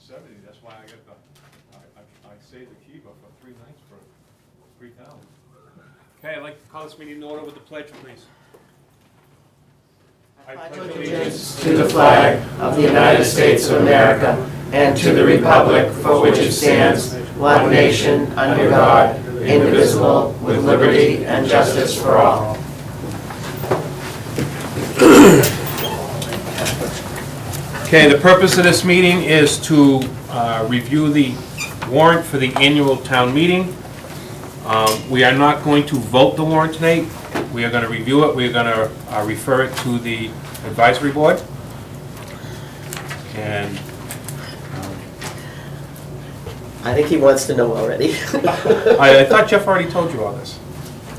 170. That's why I got the, I saved the Kiva for 3 nights for Freetown. Okay, I'd like to call this meeting in order with the pledge, please. I pledge allegiance to the flag of the United States of America and to the republic for which it stands, one nation, under God, indivisible, with liberty and justice for all. Okay, the purpose of this meeting is to review the warrant for the annual town meeting. We are not going to vote the warrant tonight. We are going to review it. We are going to refer it to the advisory board. And I think he wants to know already. I thought Jeff already told you all this.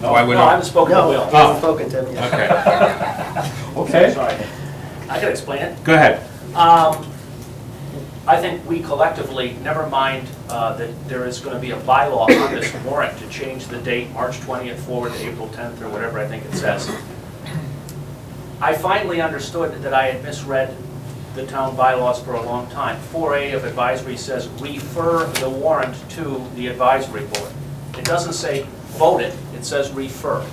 No, Why we're no, I not? haven't spoken to No, Will. he hasn't spoken to him yet. Okay. Okay. Sorry. I can explain it. Go ahead. I think we collectively, never mind that there is going to be a bylaw on this warrant to change the date, March 20th forward to April 10th or whatever I think it says. I finally understood that I had misread the town bylaws for a long time. 4A of advisory says refer the warrant to the advisory board. It doesn't say vote it, it says refer.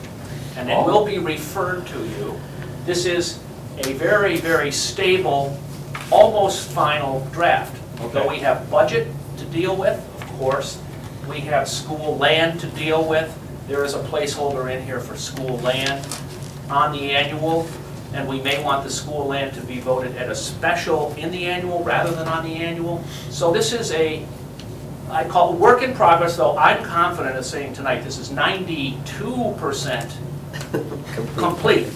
And it will be referred to you. This is a very, very stable, almost final draft. Okay. Though we have budget to deal with, of course, we have school land to deal with. There is a placeholder in here for school land on the annual, and we may want the school land to be voted at a special in the annual rather than on the annual. So this is a, I call it work in progress, though I'm confident of saying tonight this is 92% complete.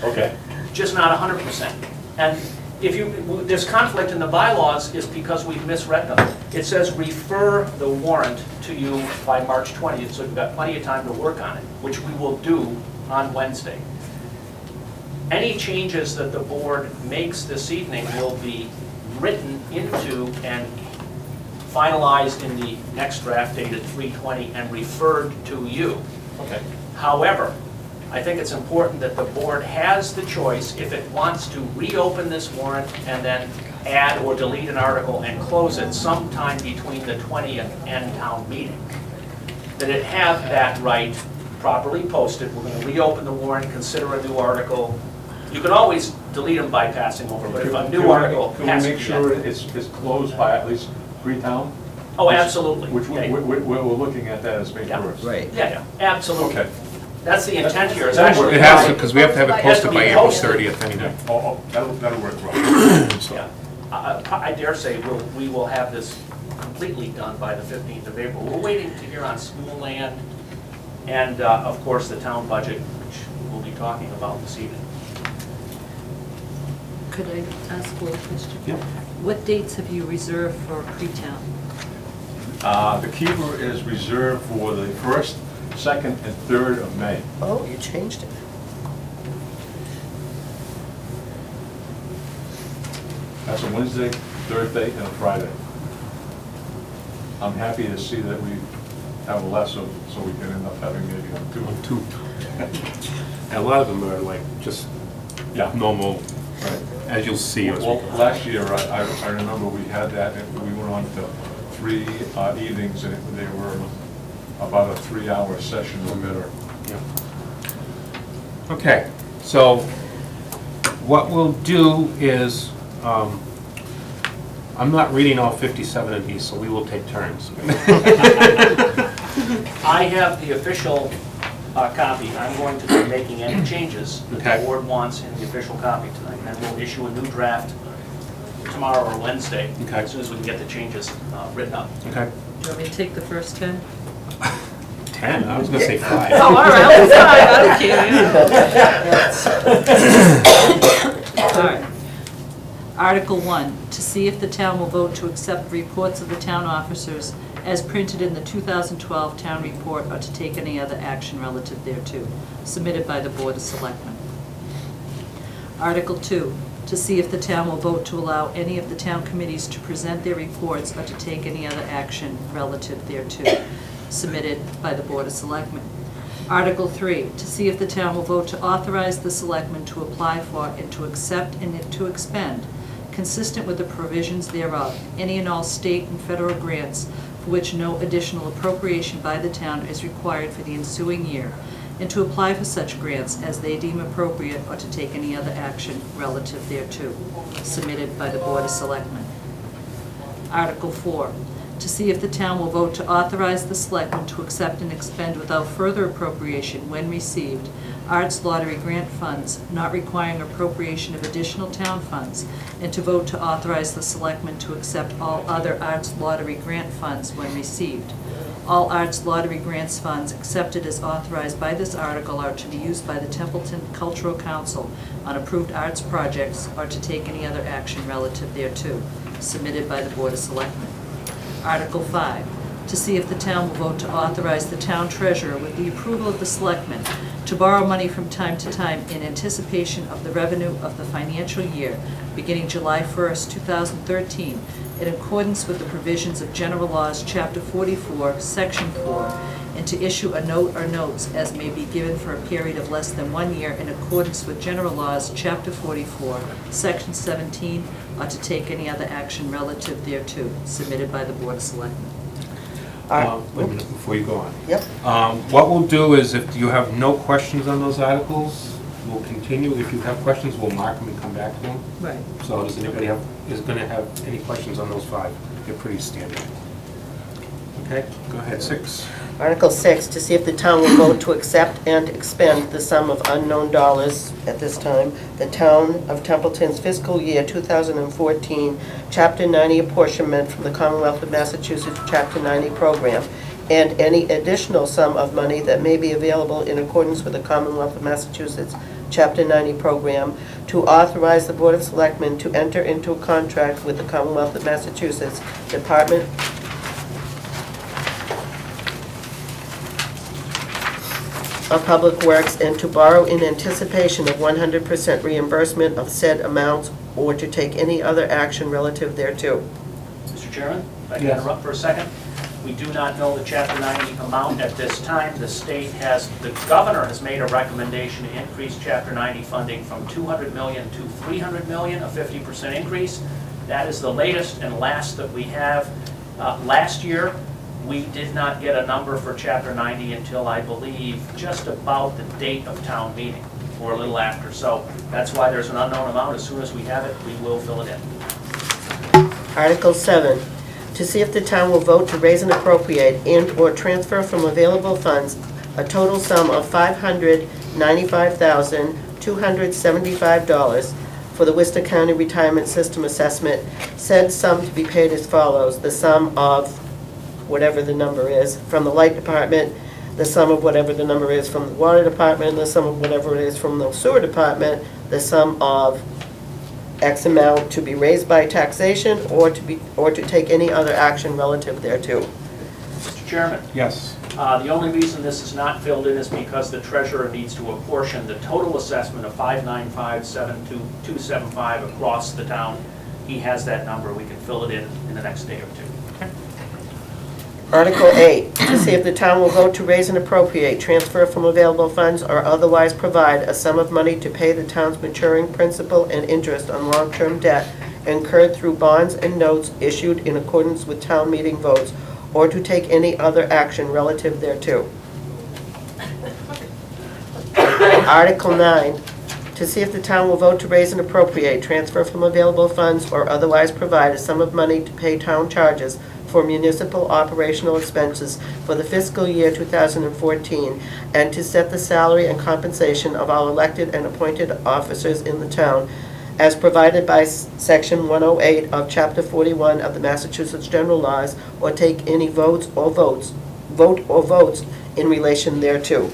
Okay. Just not 100%. And if there's conflict in the bylaws is because we've misread them. It says refer the warrant to you by March 20th, so you've got plenty of time to work on it, which we will do on Wednesday. Any changes that the board makes this evening will be written into and finalized in the next draft dated 3/20 and referred to you. Okay. However, I think it's important that the board has the choice, if it wants to reopen this warrant and then add or delete an article and close it sometime between the 20th and town meeting, that it have that right properly posted. We're going to reopen the warrant, consider a new article. You can always delete them by passing over, but if a new article has to be... Can we make sure it's closed by at least Freetown? Oh, absolutely. Which we're looking at that as May 1st. Right. Yeah, absolutely. Okay. That's the intent here. It's That'll actually work. It has to, because we have to have it It has to posted be by April posted. 30th anyway. Oh, that'll work well. So, Yeah, I dare say we will have this completely done by the 15th of April. We're waiting to hear on school land and, of course, the town budget, which we'll be talking about this evening. Could I ask one question? Yeah. What dates have you reserved for pre-town? The keeper is reserved for the 1st, 2nd, and 3rd of May. Oh, you changed it. That's a Wednesday, Thursday, and a Friday. I'm happy to see that we have less of, so we can end up having maybe two. And a lot of them are like just normal, Right. as you'll see. As Well, last year, I remember we had that, and we went on to 3 evenings, and they were about a 3-hour session or better. Yeah. Okay, so what we'll do is, I'm not reading all 57 of these, so we will take turns. I have the official copy. I'm going to be making any changes that Okay. the board wants in the official copy tonight, and we'll issue a new draft tomorrow or Wednesday, Okay. as soon as we can get the changes written up. Okay. Do you want me to take the first 10? 10? I was going to say 5. Oh, all right, I don't care. All right. Article 1, to see if the town will vote to accept reports of the town officers as printed in the 2012 town report or to take any other action relative thereto, submitted by the Board of Selectmen. Article 2, to see if the town will vote to allow any of the town committees to present their reports or to take any other action relative thereto, submitted by the Board of Selectmen. Article 3, to see if the town will vote to authorize the selectmen to apply for and to accept and to expend consistent with the provisions thereof, any and all state and federal grants for which no additional appropriation by the town is required for the ensuing year, and to apply for such grants as they deem appropriate or to take any other action relative thereto, submitted by the Board of Selectmen. Article 4, to see if the town will vote to authorize the Selectmen to accept and expend without further appropriation when received arts lottery grant funds not requiring appropriation of additional town funds, and to vote to authorize the Selectmen to accept all other arts lottery grant funds when received. All arts lottery grants funds accepted as authorized by this article are to be used by the Templeton Cultural Council on approved arts projects or to take any other action relative thereto, submitted by the Board of Selectmen. Article 5, to see if the town will vote to authorize the town treasurer with the approval of the Selectmen to borrow money from time to time in anticipation of the revenue of the financial year beginning July 1st, 2013, in accordance with the provisions of General Laws, Chapter 44, Section 4, and to issue a note or notes as may be given for a period of less than 1 year in accordance with General Laws, Chapter 44, Section 17, or to take any other action relative thereto, submitted by the Board of Selectmen. Wait a minute, before you go on. Yep. What we'll do is, if you have no questions on those articles, we'll continue. If you have questions, we'll mark them and come back to them. Right. So does anybody is going to have any questions on those 5? They're pretty standard. Okay, go ahead. 6. Article 6, to see if the town will vote to accept and expend the sum of unknown dollars at this time, the town of Templeton's fiscal year 2014 Chapter 90 apportionment from the Commonwealth of Massachusetts Chapter 90 program, and any additional sum of money that may be available in accordance with the Commonwealth of Massachusetts Chapter 90 program, to authorize the Board of Selectmen to enter into a contract with the Commonwealth of Massachusetts Department of Public Works and to borrow in anticipation of 100% reimbursement of said amounts or to take any other action relative thereto. Mr. Chairman, if I can Yes. interrupt for a second. We do not know the Chapter 90 amount at this time. The governor has made a recommendation to increase Chapter 90 funding from $200 million to $300 million, a 50% increase. That is the latest and last that we have. Last year, we did not get a number for Chapter 90 until, I believe, just about the date of town meeting, or a little after. So that's why there's an unknown amount. As soon as we have it, we will fill it in. Article 7, to see if the town will vote to raise and appropriate and/or transfer from available funds a total sum of $595,275 for the Worcester County Retirement System Assessment, said sum to be paid as follows: the sum of whatever the number is from the Light Department, the sum of whatever the number is from the Water Department, the sum of whatever it is from the Sewer Department, the sum of X amount to be raised by taxation or to take any other action relative thereto. Mr. Chairman? Yes. The only reason this is not filled in is because the treasurer needs to apportion the total assessment of $595,275 across the town. He has that number. We can fill it in the next day or two. Article 8, to see if the town will vote to raise and appropriate, transfer from available funds, or otherwise provide a sum of money to pay the town's maturing principal and interest on long-term debt incurred through bonds and notes issued in accordance with town meeting votes, or to take any other action relative thereto. Article 9, to see if the town will vote to raise and appropriate, transfer from available funds, or otherwise provide a sum of money to pay town charges for municipal operational expenses for the fiscal year 2014, and to set the salary and compensation of all elected and appointed officers in the town as provided by Section 108 of Chapter 41 of the Massachusetts General Laws, or take any vote or votes in relation thereto.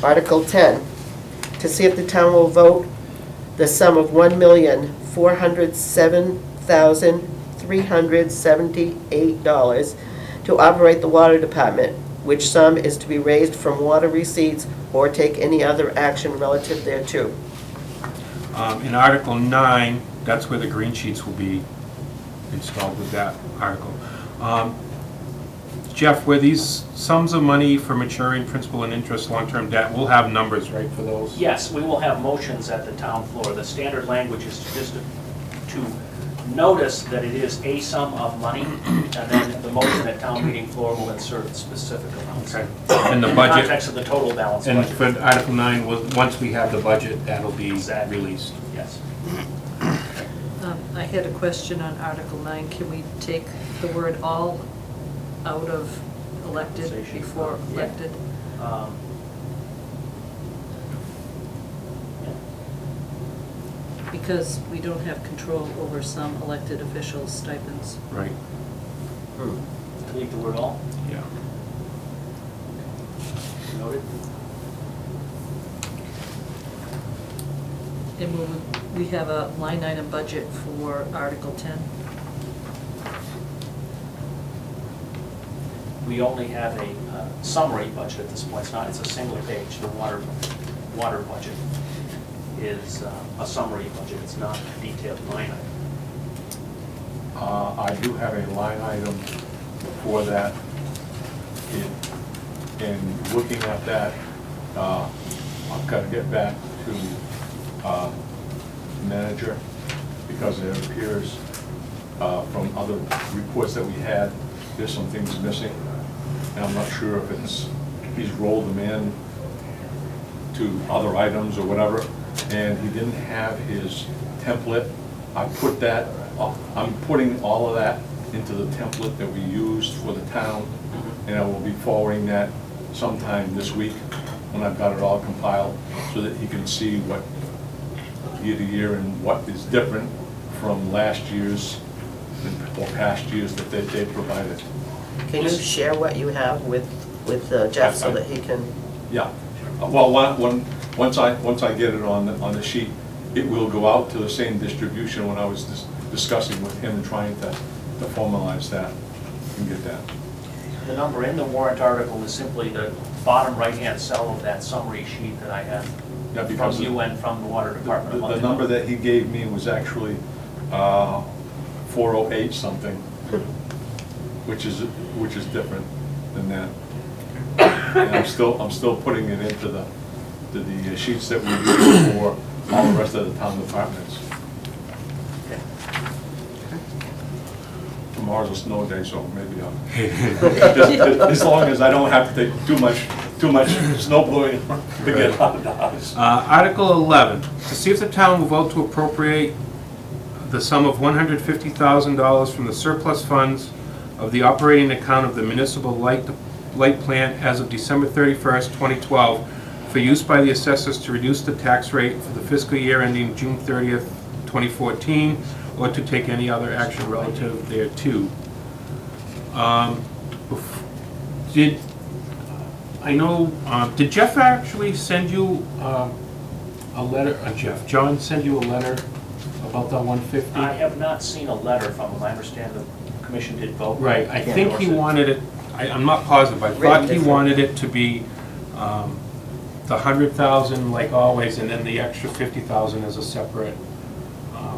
Article 10, to see if the town will vote the sum of $1,407,378 to operate the Water Department, which sum is to be raised from water receipts, or take any other action relative thereto. In Article 9, that's where the green sheets will be installed with that article. Jeff, where these sums of money for maturing principal and interest, long-term debt, we'll have numbers, right, for those? Yes, we will have motions at the town floor. The standard language is just to notice that it is a sum of money, and then the motion at town meeting floor will insert specific amounts. Okay. And the In budget, context of the total balance and budget. for Article 9, once we have the budget, that'll be Exactly. released. Yes. I had a question on Article 9. Can we take the word "all" out of elected before Yeah. elected? Yeah. Because we don't have control over some elected officials' stipends. Right, Delete the word all. yeah. Noted. And we have a line item budget for Article 10. We only have a summary budget at this point. It's a single page. The water budget is a summary budget. It's not a detailed line item. I do have a line item for that. In looking at that, I've got to get back to manager, because it appears from other reports that we had, there's some things missing. And I'm not sure if he's rolled them in to other items or whatever, and he didn't have his template. I'm putting all of that into the template that we used for the town, and I will be forwarding that sometime this week when I've got it all compiled, so that he can see what year to year and what is different from last year's or past years that they provided. Can you share what you have with Jeff so that he can? Yeah. Well, once I get it on the sheet, it will go out to the same distribution when I was discussing with him and trying to formalize that and get that. The number in the warrant article is simply the bottom right-hand cell of that summary sheet that I have from you and from the water department. The number that he gave me was actually 408 something, which is different than that. And I'm still putting it into the sheets that we use for all the rest of the town departments. Tomorrow's a snow day, so maybe I'll, as long as I don't have to take too much snow blowing to get out of the house. Article 11, to see if the town will vote to appropriate the sum of $150,000 from the surplus funds of the operating account of the municipal light plant as of December 31st, 2012, for use by the assessors to reduce the tax rate for the fiscal year ending June 30th, 2014, or to take any other action relative thereto. Did Jeff actually send you a letter, John send you a letter about that 150? I have not seen a letter from him. I understand the commission did vote. Right, I think he wanted it, I'm not positive, I thought he wanted it to be the 100,000 like always, and then the extra 50,000 as a separate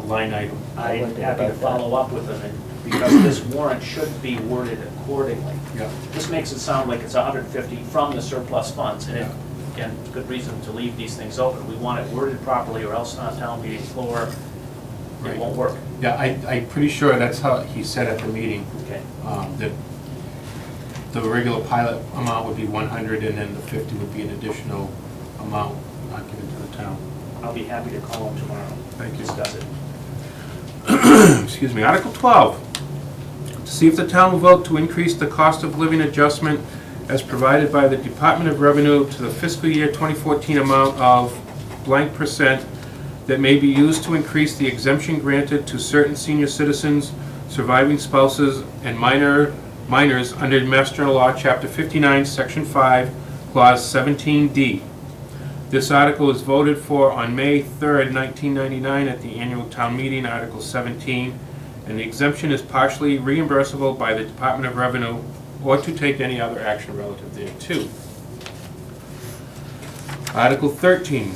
line item. I'm happy to follow up with him, because this warrant should be worded accordingly. Yeah. This makes it sound like it's 150 from the surplus funds, and again, good reason to leave these things open. We want it worded properly, or else on town meeting floor, it won't work. Yeah, I'm pretty sure that's how he said at the meeting. Okay. That the regular pilot amount would be 100, and then the 50 would be an additional amount not given to the town. I'll be happy to call him tomorrow. Thank you. Discuss it. Excuse me. Article 12, to see if the town will vote to increase the cost of living adjustment as provided by the Department of Revenue to the fiscal year 2014 amount of blank percent that may be used to increase the exemption granted to certain senior citizens, surviving spouses, and minors under Mass General Law, Chapter 59, Section 5, Clause 17D. This article was voted for on May 3rd, 1999 at the annual town meeting, Article 17, and the exemption is partially reimbursable by the Department of Revenue or to take any other action relative thereto. Article 13,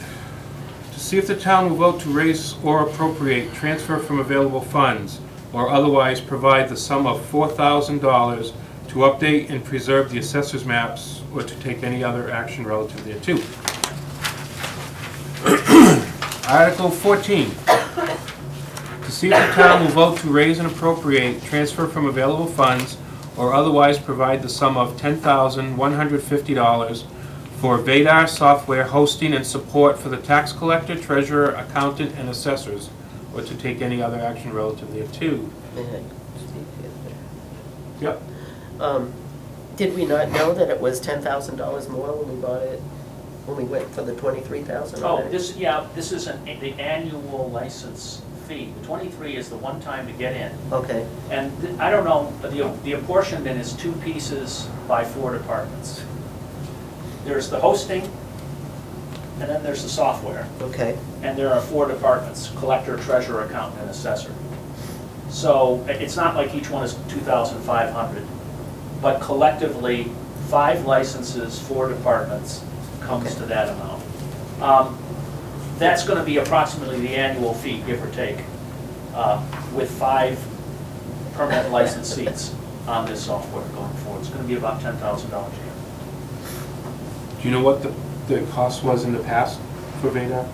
to see if the town will vote to raise or appropriate, transfer from available funds, or otherwise provide the sum of $4,000 to update and preserve the assessor's maps or to take any other action relative thereto. Article 14, to see if the town will vote to raise and appropriate, transfer from available funds, or otherwise provide the sum of $10,150 for Vadar software hosting and support for the tax collector, treasurer, accountant, and assessors, or to take any other action relative thereto. Yep. Did we not know that it was $10,000 more when we bought it, when we went for the $23,000? Oh, this is the annual license fee. The 23 is the one time to get in. Okay. And I don't know, the apportionment is 2 pieces by 4 departments. There's the hosting, and then there's the software. Okay. And there are 4 departments: collector, treasurer, accountant, and assessor. So it's not like each one is 2,500, but collectively, 5 licenses, 4 departments comes to that amount. That's going to be approximately the annual fee, give or take, with 5 permanent license seats on this software going forward. It's going to be about $10,000 a year. Do you know what the cost was in the past for Vadar?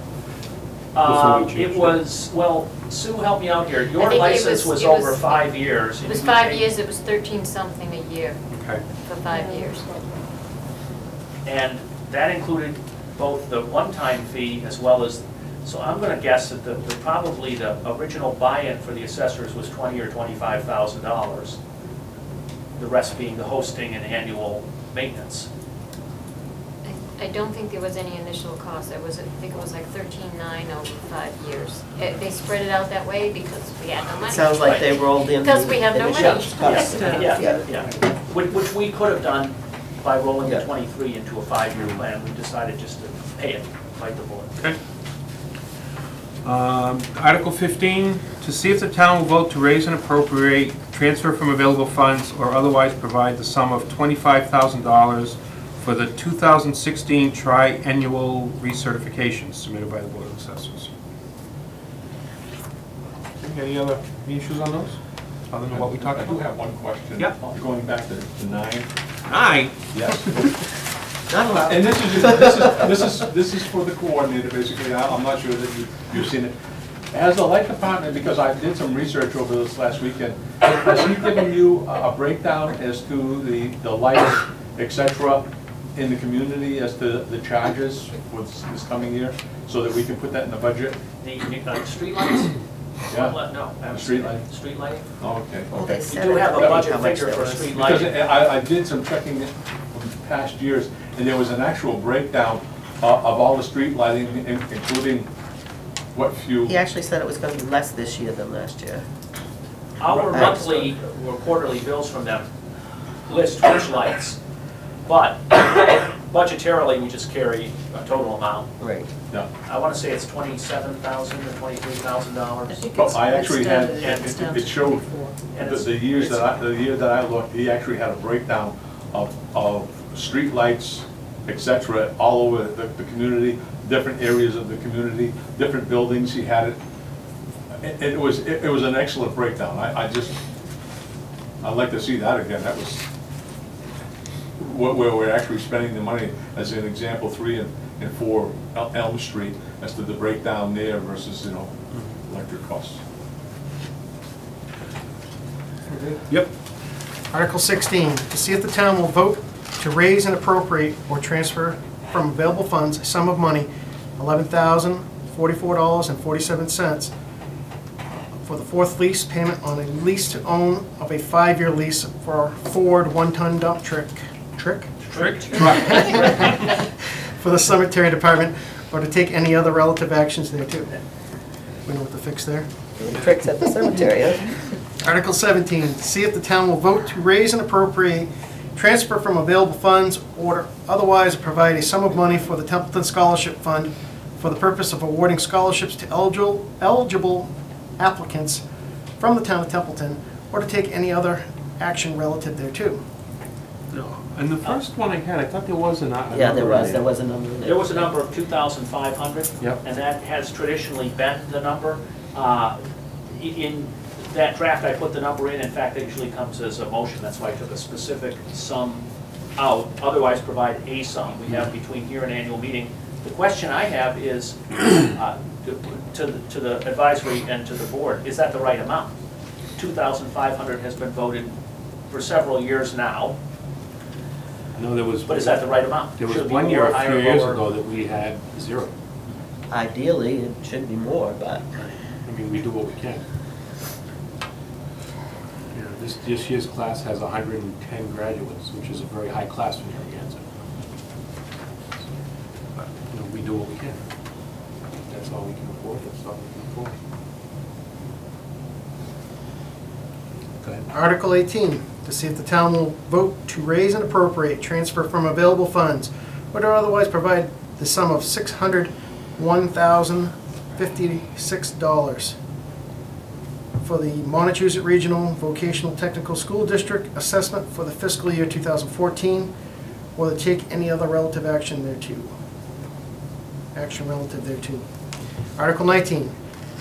It was, well, Sue, help me out here. Your I think license was over 5 years. It was 5 years, it was 13-something a year Okay. for 5 years. And that included both the one-time fee as well as, so I'm going to guess that probably the original buy-in for the assessors was $20,000 or $25,000. The rest being the hosting and annual maintenance. I don't think there was any initial cost. I think it was like $13,900 over 5 years. They spread it out that way because we had no money. Sounds like they rolled in. Because we have no money. Yeah. Which we could have done by rolling the Yeah. 23 into a 5-year plan. We decided just to pay it, bite the bullet. Okay. Article 15, to see if the town will vote to raise and appropriate, transfer from available funds, or otherwise provide the sum of $25,000 for the 2016 tri-annual recertification submitted by the Board of Assessors. Any other issues on those, other than what we talked I do about? have one question. Yeah. Going back to 9. 9? Yes. Not allowed. And this is for the coordinator, basically. I'm not sure that you've seen it. As the light department, because I did some research over this last weekend, has he given you a breakdown as to the lights, et cetera, in the community as to the charges for this coming year, so that we can put that in the budget? The street lights? Yeah. No. Street light? Street light? Oh, okay, Well, they okay. said You do it, have a but budget how much figure that for a was. street Because light. I did some checking from past years, and there was an actual breakdown of all the street lighting, including what few. He actually said it was going to be less this year than last year. Our monthly or quarterly bills from them list which lights, but budgetarily, we just carry a total amount. Right. Yeah. I want to say it's $27,000 or $23,000. But I actually had, it's down it to showed 24. the year that I looked, he actually had a breakdown of street lights, et cetera, all over the community, different areas of the community, different buildings. He had it. It was an excellent breakdown. I'd like to see that again. That was where we're actually spending the money. As an example, 3 and 4 Elm Street, as to the breakdown there versus, electric costs. Yep. Article 16, to see if the town will vote to raise and appropriate or transfer from available funds a sum of money, $11,044.47, for the 4th lease payment on a lease to own of a 5-year lease for a Ford 1-ton dump truck for the cemetery department, or to take any other relative actions thereto. We know what to fix there. Tricks at the cemetery, huh? Article 17, to see if the town will vote to raise and appropriate, transfer from available funds, or otherwise provide a sum of money for the Templeton Scholarship Fund for the purpose of awarding scholarships to eligible applicants from the town of Templeton, or to take any other action relative thereto. No. And the first one I had, I thought there was a number. Yeah, there was a number there. There was a number of 2,500. Yep. And that has traditionally been the number. In that draft, I put the number in fact, that usually comes as a motion, that's why I took a specific sum out, otherwise provide a sum. We have between here and annual meeting. The question I have is, to the advisory and to the board, is that the right amount? 2,500 has been voted for several years now, No, there was. but is that the right amount? There was Should it be one year more, a higher, few years lower? ago that we had 0. Ideally, it should be more, but I mean, we do what we can. You know, this year's class has 110 graduates, which is a very high class for Narragansett. But, you know, we do what we can. That's all we can afford, that's all we can afford. Go ahead. Article 18, to see if the town will vote to raise and appropriate, transfer from available funds, or to otherwise provide the sum of $601,056 for the Montechusett Regional Vocational Technical School District assessment for the fiscal year 2014, or to take any other relative action thereto. Action relative thereto. Article 19,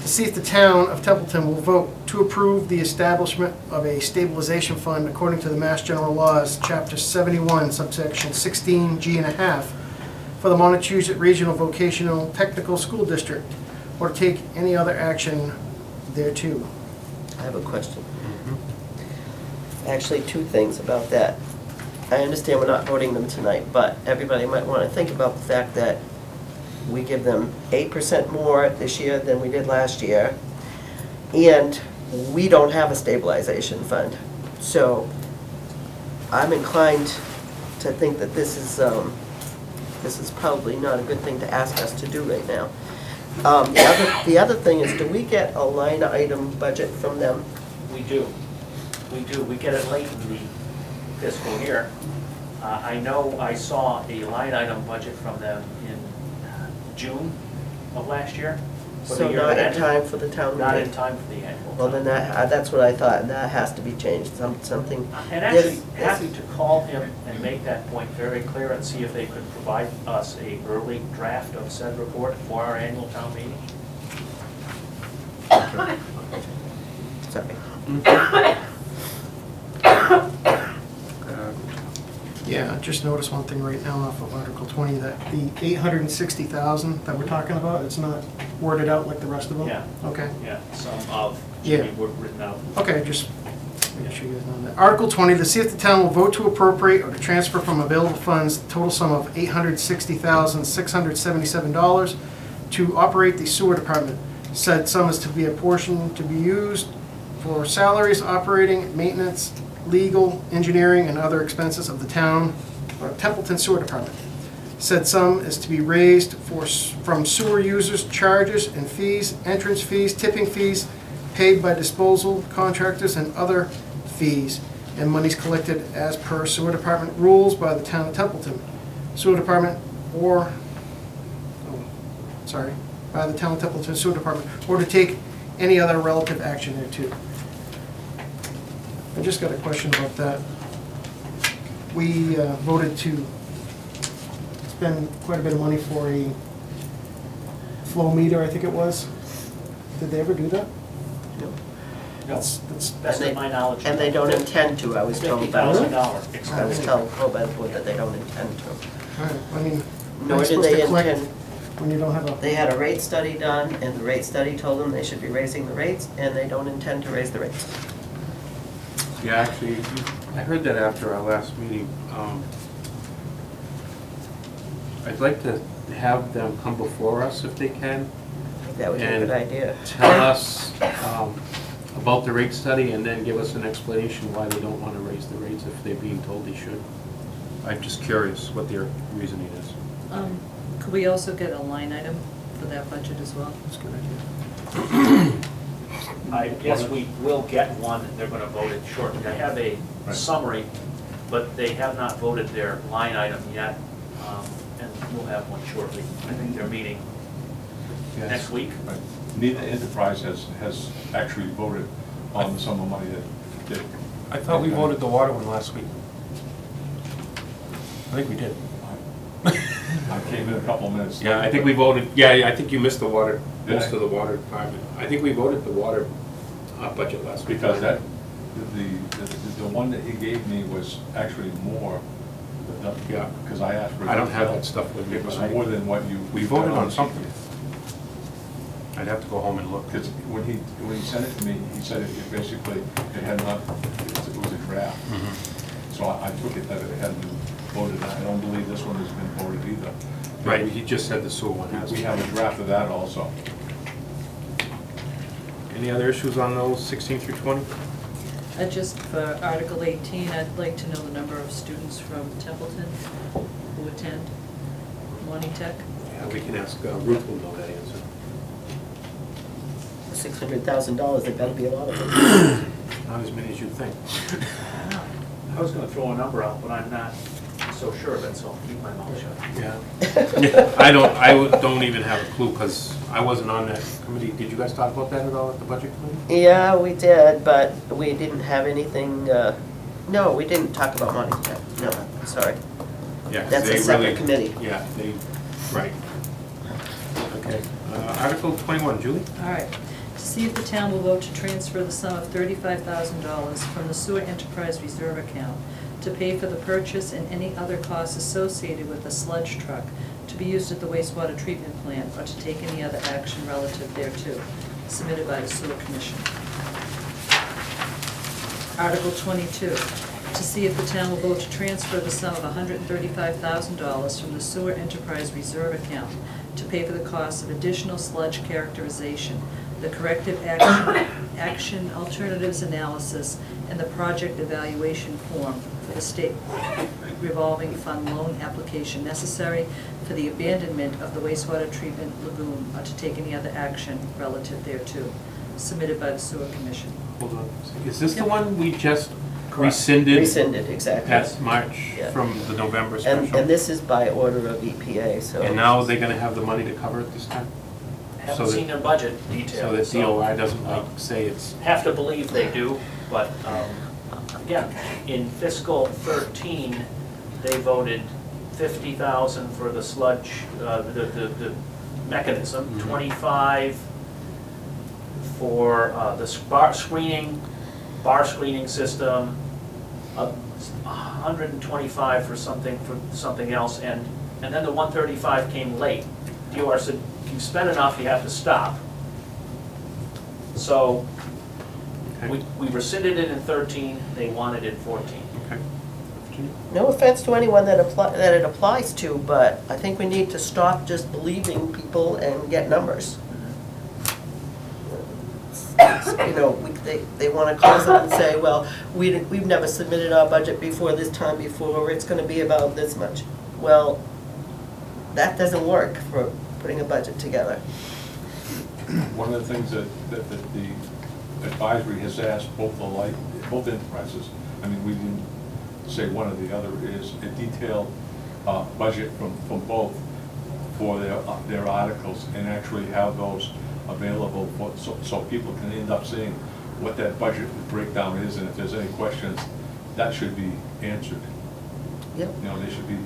to see if the town of Templeton will vote to approve the establishment of a stabilization fund according to the Mass General Laws, Chapter 71, subsection 16G1/2, for the Montechusett Regional Vocational Technical School District, or to take any other action thereto. I have a question. Actually, two things about that. I understand we're not voting them tonight, but everybody might want to think about the fact that we give them 8% more this year than we did last year, and we don't have a stabilization fund. So I'm inclined to think that this is probably not a good thing to ask us to do right now. The other thing is, do we get a line item budget from them? We do. We do. We get it late in the fiscal year. I know I saw a line item budget from them in June of last year. For the So year not that in ended. time for the town meeting? Not in time for the annual. Well, then that's what I thought, and that has to be changed, something. And actually, Yes, happy to call him and make that point very clear and see if they could provide us a early draft of said report for our annual town meeting. Sorry. Yeah, just noticed one thing right now off of Article 20, that the 860,000 that we're talking about, it's not worded out like the rest of them? Yeah. Okay. Yeah, some of Yeah. Jimmy were written out. Okay, just make sure you guys know that. Article 20, to see if the town will vote to appropriate or to transfer from available funds the total sum of $860,677 to operate the sewer department. Said sum is to be a portion to be used for salaries, operating, maintenance, legal, engineering, and other expenses of the town or Templeton Sewer Department. Said sum is to be raised from sewer users' charges and fees, entrance fees, tipping fees, paid by disposal contractors, and other fees, and monies collected as per sewer department rules by the town of Templeton. Sewer department by the town of Templeton Sewer Department, or to take any other relative action thereto. I just got a question about that. We voted to spend quite a bit of money for a flow meter, I think it was. Did they ever do that? No. No, That's that's And to my knowledge. And they don't intend to, I was told by $50,000 I was expense. told by the board that they don't intend to. all right. I mean, Nor I'm do supposed they to collect intend, when you don't have a. they had a rate study done, and the rate study told them they should be raising the rates, and they don't intend to raise the rates. Yeah, actually, I heard that after our last meeting. I'd like to have them come before us if they can, I think that would be a And- good idea. tell us about the rate study, and then give us an explanation why they don't want to raise the rates if they're being told they should. I'm just curious what their reasoning is. Could we also get a line item for that budget as well? That's a good idea. I guess we will get one, they're gonna vote it shortly. I have a Right. summary, but they have not voted their line item yet, and we'll have one shortly. I think they're meeting Yes. next week. Right. Neither enterprise has actually voted on the sum of money that. I thought we voted the water one last week. I think we did. I came in a couple of minutes. Yeah, I think we voted, yeah, I think you missed the water, Did most I? of the water department. I think we voted the water budget last week. Because that, the one that he gave me was actually more. Yeah. Because I asked for. I don't have that stuff with me. It was but more than what you. We voted on something. I'd have to go home and look. Because when he sent it to me, he said it basically, it had not, it was a draft. So I took it that it hadn't been voted on. I don't believe this one has been voted either. Right, he just said the sewer one has. We have a draft of that also. Any other issues on those 16 through 20? Just for Article 18, I'd like to know the number of students from Templeton who attend Morning Tech. Yeah, we can ask, Ruth will know that answer. $600,000, there better be a lot of them. Not as many as you think. I was gonna throw a number out, but I'm not so sure of it, so I'll keep my mouth shut. Yeah. don't even have a clue, because I wasn't on that committee. Did you guys talk about that at all at the budget committee? Yeah, we did, but we didn't have anything, no, we didn't talk about money yet. No, sorry. Yeah, 'cause That's a they separate committee. Yeah, right. Okay. Article 21, Julie? All right. To see if the town will vote to transfer the sum of $35,000 from the sewer enterprise reserve account to pay for the purchase and any other costs associated with the sludge truck to be used at the wastewater treatment plant or to take any other action relative thereto, submitted by the sewer commission. Article 22, to see if the town will vote to transfer the sum of $135,000 from the sewer enterprise reserve account to pay for the cost of additional sludge characterization, the corrective action alternatives analysis, and the project evaluation form for the state revolving fund loan application necessary for the abandonment of the wastewater treatment lagoon or to take any other action relative thereto, submitted by the sewer commission. Hold on. Is this the one we just Correct. rescinded? Rescinded, exactly. Past March Yeah. from the November special? And this is by order of EPA, so. And now are they gonna have the money to cover it this time? Haven't So seen their budget So detail. that DOI doesn't like say it's, Have to believe they do, but again, in fiscal 13, they voted 50,000 for the sludge, the mechanism, Mhm. 25 for the bar screening system, 125 for something else, and then the 135 came late. DOR said, if you spend enough, you have to stop. So okay. we rescinded it in 13, they wanted it in 14. Okay. No offense to anyone that it applies to, but I think we need to stop just believing people and get numbers. You know, they want to close it and say, well, we've never submitted our budget before this time before, it's going to be about this much. Well, that doesn't work for putting a budget together. One of the things that the advisory has asked both enterprises, I mean, we didn't say one or the other, is a detailed budget from both for their articles, and actually have those available so people can end up seeing what that budget breakdown is, and if there's any questions, that should be answered. Yep. You know, they should be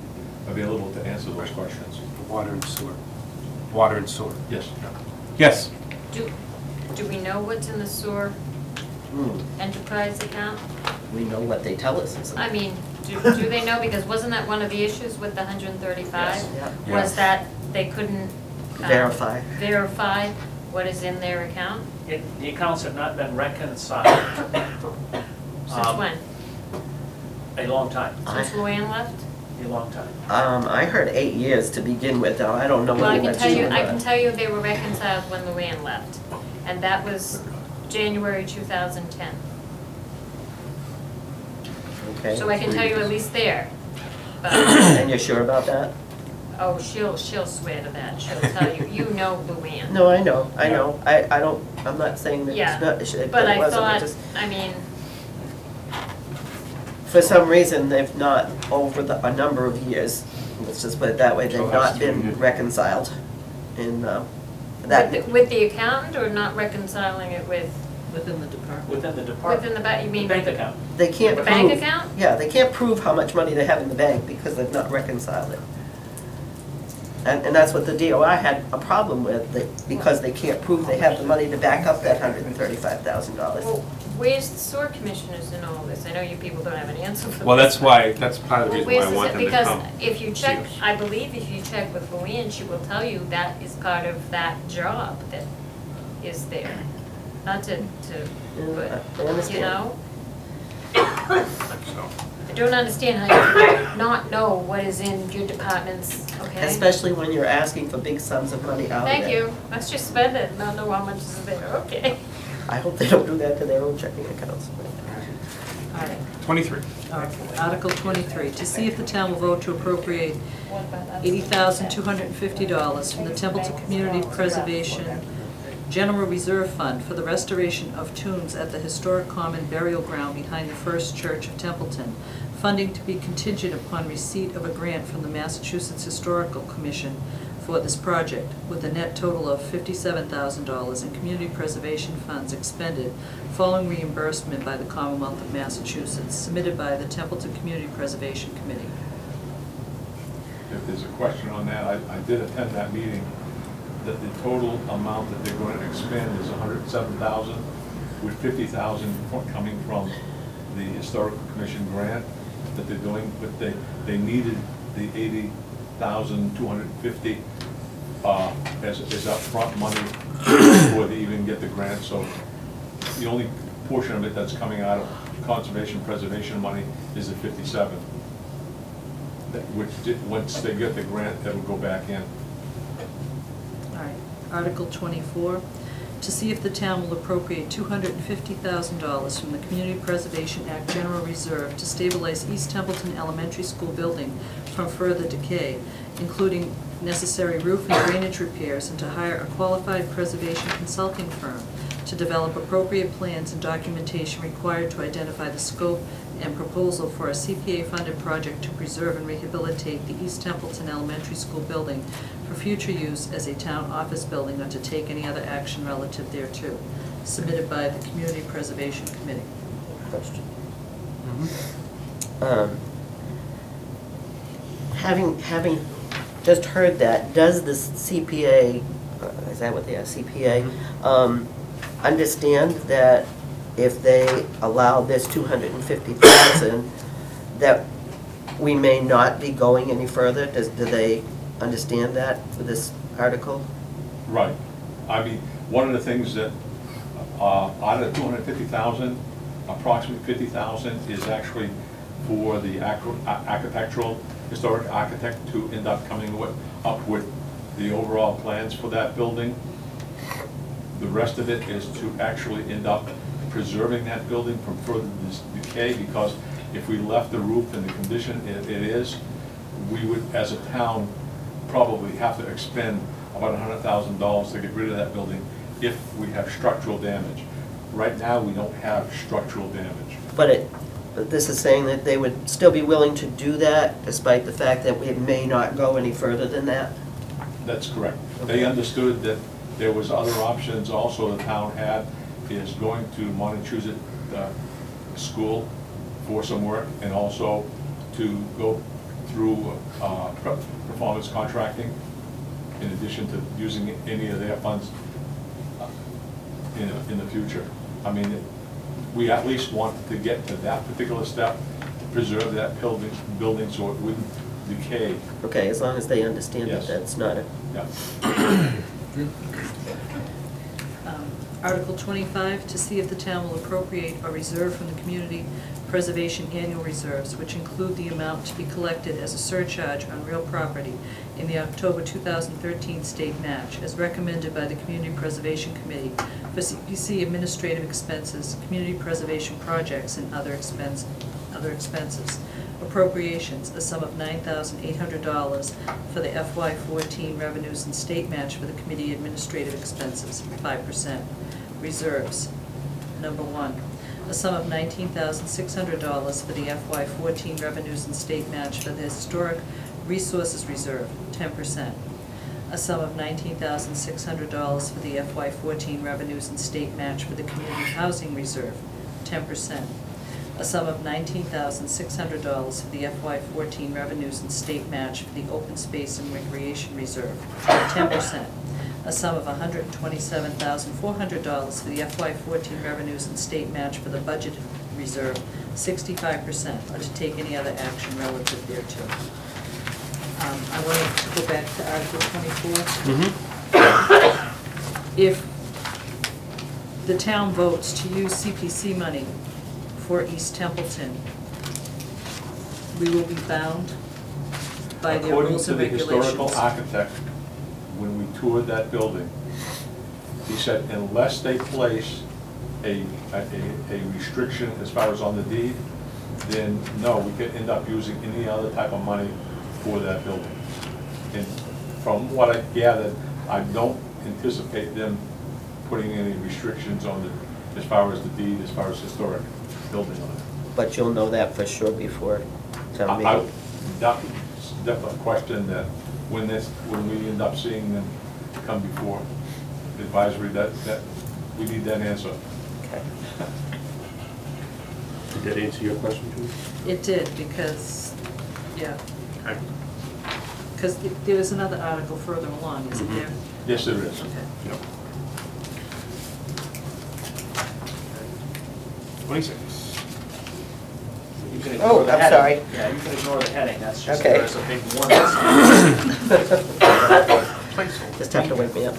available to answer those questions. Water and sewer. Water and sewer. Yes. Yes. Do we know what's in the sewer enterprise account? We know what they tell us. I mean, do they know, because wasn't that one of the issues with the 135? Yes. Yeah. Was that they couldn't Verify. verify what is in their account? The accounts have not been reconciled. Since when? A long time, Since Luann left? a long time. I heard 8 years to begin with. Now, I don't know Well, I whether can that's tell true you, or I can not. tell you they were reconciled when Luann left, and that was January 2010. Okay. So I can tell you at least there. But, And you're sure about that? oh, she'll swear to that. She'll tell you, you know Luann. No, I know. I don't, I'm not saying that Yeah, it's not, But it I wasn't, thought, just, I mean, for some reason, they've not, over a number of years, let's just put it that way, they've So that's not been 2 years. reconciled. In that, with the accountant, or not reconciling it with, Within the department. Within the department. within the, you mean? Bank account. they can't The prove. bank account? Yeah, they can't prove how much money they have in the bank because they've not reconciled it. And that's what the DOI had a problem with, because they can't prove they have the money to back up that $135,000. Well, where's the sewer commissioners in all this? I know you people don't have an answer for this. Well, that's part of the reason why I want them to come. Because if you check, see us. I believe if you check with Luann, she will tell you that is part of that job that is there. Not to, I but, understand. you know? So, I don't understand how you can not know what is in your departments, okay? Especially when you're asking for big sums of money out of it. Thank you. Let's just spend it, not know how much is there, okay? I hope they don't do that to their own checking accounts. All right. 23. Article 23, to see if the town will vote to appropriate $80,250 from the Templeton Community Preservation General Reserve Fund for the restoration of tombs at the historic common burial ground behind the First Church of Templeton, funding to be contingent upon receipt of a grant from the Massachusetts Historical Commission for this project, with a net total of $57,000 in community preservation funds expended following reimbursement by the Commonwealth of Massachusetts, submitted by the Templeton Community Preservation Committee. If there's a question on that, I did attend that meeting, that the total amount that they're going to expend is $107,000, with $50,000 coming from the Historical Commission grant that they're doing, but they needed the $80,250 as upfront money before they even get the grant. So the only portion of it that's coming out of conservation preservation money is the 57, which once they get the grant, that will go back in. All right. Article 24, to see if the town will appropriate $250,000 from the Community Preservation Act General Reserve to stabilize East Templeton Elementary School building from further decay, including necessary roof and drainage repairs, and to hire a qualified preservation consulting firm to develop appropriate plans and documentation required to identify the scope and proposal for a CPA-funded project to preserve and rehabilitate the East Templeton Elementary School building for future use as a town office building, or to take any other action relative thereto, submitted by the Community Preservation Committee. Question. Mm-hmm. Having just heard that, does the CPA, is that what they are, CPA, understand that if they allow this $250,000, that we may not be going any further? Do they understand that for this article? Right. I mean, one of the things that, out of 250,000, approximately 50,000 is actually for the architectural, historic architect to end up coming up with the overall plans for that building. The rest of it is to actually end up preserving that building from further decay, because if we left the roof in the condition it is, we would, as a town, probably have to expend about $100,000 to get rid of that building if we have structural damage. Right now, we don't have structural damage. But this is saying that they would still be willing to do that, despite the fact that it may not go any further than that? That's correct. They understood that there was other options also the town had, is going to Montechusett School for some work, and also to go through performance contracting, in addition to using any of their funds in the future. I mean, we at least want to get to that particular step, to preserve that building so it wouldn't decay. Okay, as long as they understand that Yes. that's not a... Yeah. Article 25, to see if the town will appropriate or reserve from the Community Preservation Annual Reserves, which include the amount to be collected as a surcharge on real property in the October 2013 state match, as recommended by the Community Preservation Committee for CPC administrative expenses, community preservation projects, and other expenses. Appropriations, a sum of $9,800 for the FY14 revenues and state match for the committee administrative expenses, 5%. Reserves, number 1, a sum of $19,600 for the FY14 revenues and state match for the Historic Resources Reserve, 10%. A sum of $19,600 for the FY14 revenues and state match for the Community Housing Reserve, 10%. a sum of $19,600 for the FY14 revenues and state match for the Open Space and Recreation Reserve, 10%. A sum of $127,400 for the FY14 revenues and state match for the budget reserve, 65%, or to take any other action relative thereto. I wanted to go back to Article 24. If the town votes to use CPC money for East Templeton, we will be bound by their rules and regulations. According to the historical architect, when we toured that building, he said unless they place a restriction as far as on the deed, then no, we could end up using any other type of money for that building. And from what I gathered, I don't anticipate them putting any restrictions on it as far as the deed, as far as historic building on it. But you'll know that for sure before town meeting. That's definitely a question that when we end up seeing them come before advisory, that we need that answer. Okay. Did that answer your question, Julie? It did, because, yeah, Okay. because there was another article further along, is it there? Yes, there is. Okay. Yep. 26. You can ignore Oh, the I'm heading. sorry. Yeah, you can ignore the heading, that's just, Okay. there's a big warning. Just have to wake me up.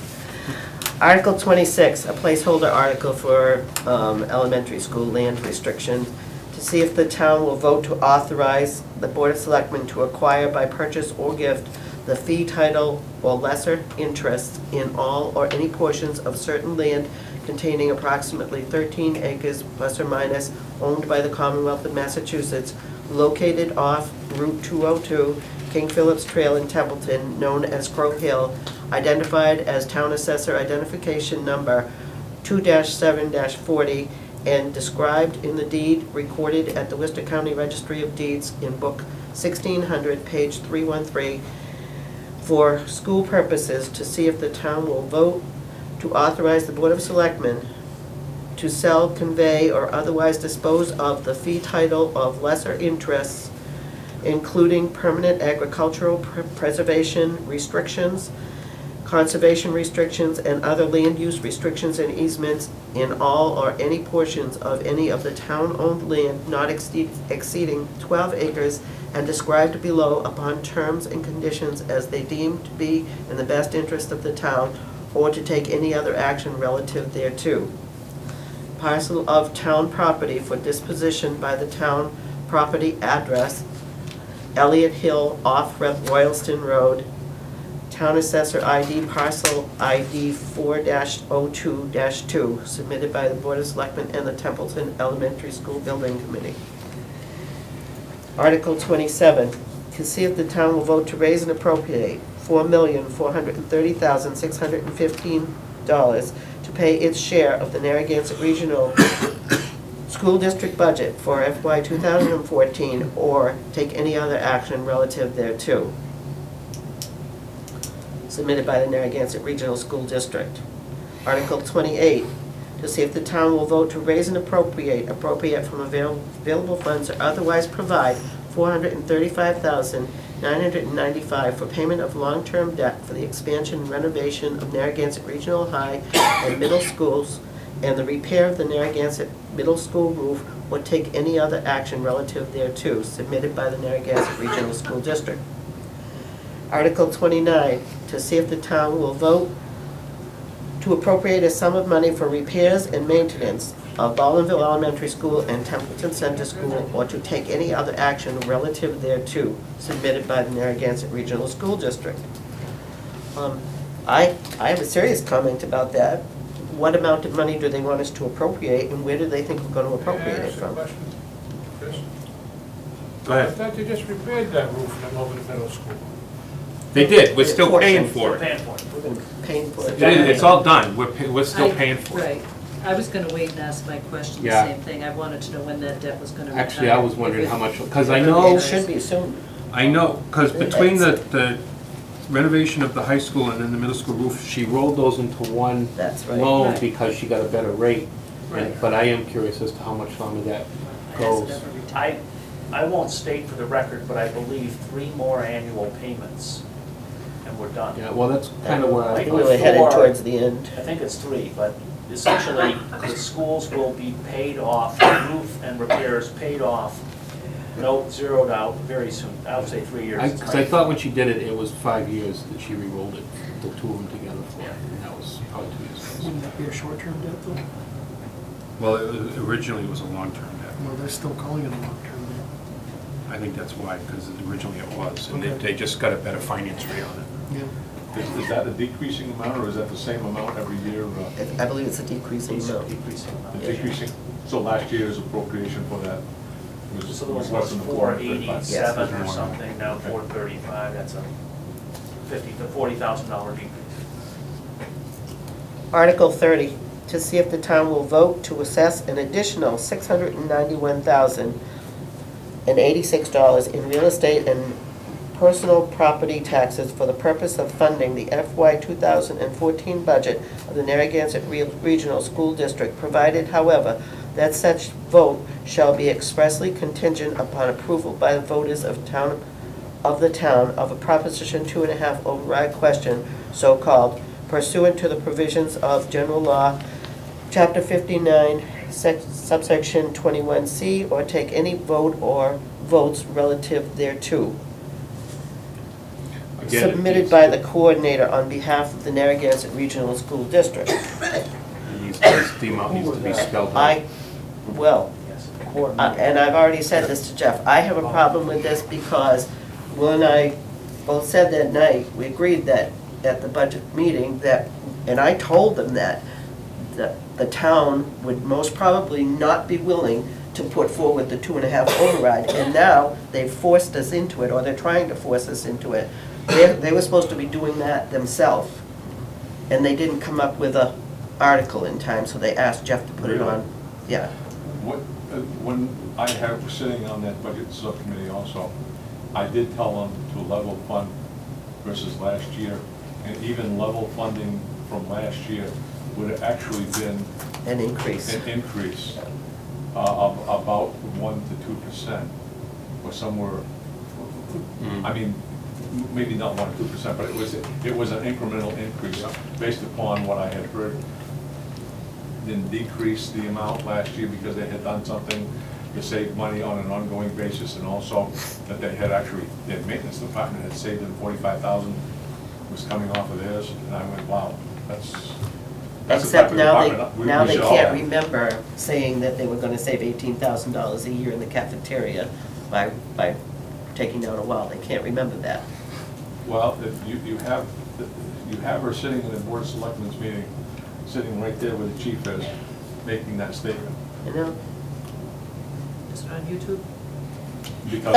Article 26, a placeholder article for elementary school land restriction, to see if the town will vote to authorize the Board of Selectmen to acquire by purchase or gift the fee title or lesser interest in all or any portions of certain land containing approximately 13 acres plus or minus owned by the Commonwealth of Massachusetts, located off Route 202, King Phillips Trail in Templeton, known as Crow Hill, identified as Town Assessor Identification Number 2-7-40, and described in the deed recorded at the Worcester County Registry of Deeds in Book 1600, page 313, for school purposes, to see if the town will vote to authorize the Board of Selectmen to sell, convey, or otherwise dispose of the fee title of lesser interests, including permanent agricultural preservation restrictions, conservation restrictions, and other land use restrictions and easements in all or any portions of any of the town-owned land not exceeding 12 acres, and described below upon terms and conditions as they deem to be in the best interest of the town, or to take any other action relative thereto. Parcel of town property for disposition by the town property address, Elliott Hill off Royalston Road, Town Assessor ID Parcel ID 4-02-2, submitted by the Board of Selectmen and the Templeton Elementary School Building Committee. Article 27, to see if the town will vote to raise and appropriate $4,430,615 to pay its share of the Narragansett Regional School District budget for FY 2014, or take any other action relative thereto, submitted by the Narragansett Regional School District. Article 28, to see if the town will vote to raise and appropriate from available funds or otherwise provide $435,995 for payment of long-term debt for the expansion and renovation of Narragansett Regional High and Middle Schools and the repair of the Narragansett Middle School roof, or take any other action relative thereto, submitted by the Narragansett Regional School District. Article 29, to see if the town will vote to appropriate a sum of money for repairs and maintenance of Ballinville Elementary School and Templeton Center School, or to take any other action relative thereto, submitted by the Narragansett Regional School District. I have a serious comment about that. What amount of money do they want us to appropriate, and where do they think we're going to appropriate it from? Chris? Go I ahead. thought they just repaired that roof in over the middle school. They did, we're still paying for We're it. paying for it. We've been paying for it. It's all done, we're still paying for it. Right. I was gonna wait and ask my question, the Yeah. same thing. I wanted to know when that debt was gonna retire. Actually, I was wondering how much, because I It know, should be soon. because between the renovation of the high school and then the middle school roof, she rolled those into one That's right. loan Right. because she got a better rate. Right. But I am curious as to how much longer that goes. Has it ever retired? I won't state for the record, but I believe 3 more annual payments, and we're done. Yeah, well, that's kind of what I I, think we were headed towards the end. I think it's 3, but essentially, the schools will be paid off, roof and repairs paid off, note zeroed out very soon. I would say 3 years. because I thought when she did it, it was 5 years that she re-rolled it, the two of them together for, Yeah. and that was probably 2 years ago. Wouldn't that be a short-term debt though? Well, originally it was a long-term debt. Well, they're still calling it a long-term debt. I think that's why, because originally it was, and Okay. they just got a better finance rate on it. Yeah. Is that a decreasing amount, or is that the same amount every year? I believe it's a decreasing amount. Decreasing amount. Decreasing, so last year's appropriation for that was So those less was than the 487 or Yes. something, now Okay. 435, that's a $50,000 to $40,000 decrease. Article 30, to see if the town will vote to assess an additional $691,086 in real estate and personal property taxes for the purpose of funding the FY 2014 budget of the Narragansett Regional School District, provided, however, that such vote shall be expressly contingent upon approval by the voters of the town of a Proposition 2.5 override question, so-called, pursuant to the provisions of General Law, Chapter 59, subsection 21C, or take any vote or votes relative thereto. Again, it Submitted needs by to- the coordinator on behalf of the Narragansett Regional School District. The amount needs to be spelled out. Well, Yes. and I've already said this to Jeff, I have a problem with this because Will and I both said that night, we agreed that at the budget meeting that, and I told them that the town would most probably not be willing to put forward the 2.5 override, and now they've forced us into it, or they're trying to force us into it. They were supposed to be doing that themselves, and they didn't come up with a article in time, so they asked Jeff to put it on. Yeah. When I was sitting on that budget subcommittee also, I did tell them to level fund versus last year, and even level funding from last year would have actually been An increase. an increase of about 1 to 2%, or somewhere. I mean, maybe not 1 to 2%, but it was an incremental increase based upon what I had heard. Didn't decrease the amount last year because they had done something to save money on an ongoing basis, and also that they had actually, their maintenance department had saved them $45,000 was coming off of theirs, and I went, wow, that's the Except type of now department we they should all can't have. remember saying that they were gonna save $18,000 a year in the cafeteria by taking down a wall. They can't remember that. Well, if you have her sitting in the Board of Selectmen's meeting, sitting right there where the chief is, making that statement. You know? Is it on YouTube? Because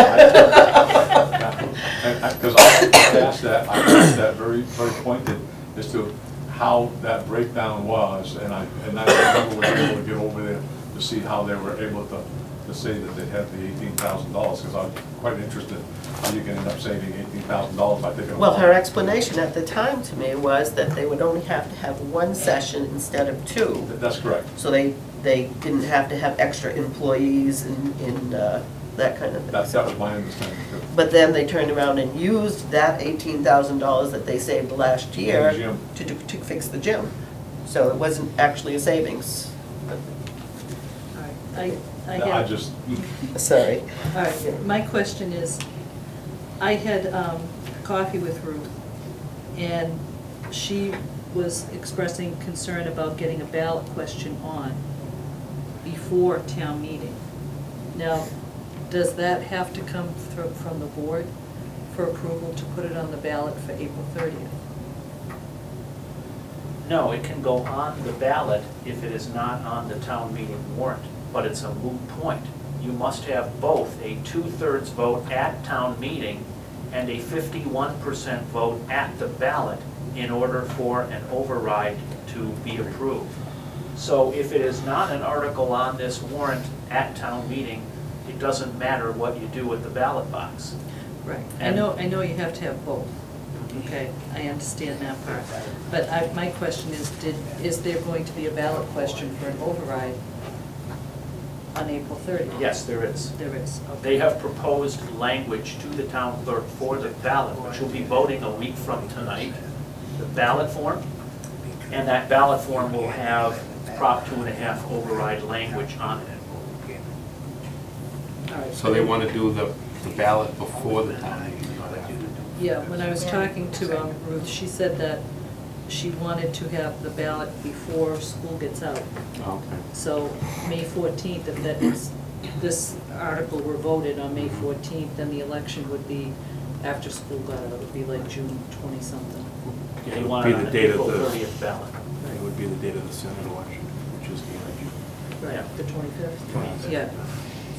I asked that very pointed as to how that breakdown was, and I never was able to get over there to see how they were able to say that they had the $18,000, because I was quite interested how you can end up saving $18,000 by taking a Well, walk. her explanation at the time to me was that they would only have to have one session instead of 2. That's correct. So they didn't have to have extra employees and that kind of thing. That was my understanding too. But then they turned around and used that $18,000 that they saved last year For the gym. to fix the gym. So it wasn't actually a savings. All right, I I had, just, Sorry. all right, my question is, I had coffee with Ruth, and she was expressing concern about getting a ballot question on before town meeting. Now, does that have to come through from the board for approval to put it on the ballot for April 30th? No, it can go on the ballot if it is not on the town meeting warrant, but it's a moot point. You must have both a 2/3 vote at town meeting and a 51% vote at the ballot in order for an override to be approved. So if it is not an article on this warrant at town meeting, it doesn't matter what you do with the ballot box. Right, I And- know you have to have both, okay, I understand that part. But my question is there going to be a ballot question for an override on April 30th? Yes, there is. There is, okay. They have proposed language to the town clerk for the ballot, which will be voting a week from tonight, the ballot form. And that ballot form will have Prop 2.5 override language on it. All right. So they want to do the ballot before the town meeting, not after. Yeah, when I was talking to Ruth, she said that she wanted to have the ballot before school gets out. Okay. So May 14th, if that is, this article were voted on May 14th, then the election would be after school got out. It would be like June 20-something. They It would want be it on the the date of April the- 30th ballot. It would be the date of the Senate election, which is the end of June. Yeah. The 25th? 25th. Yeah.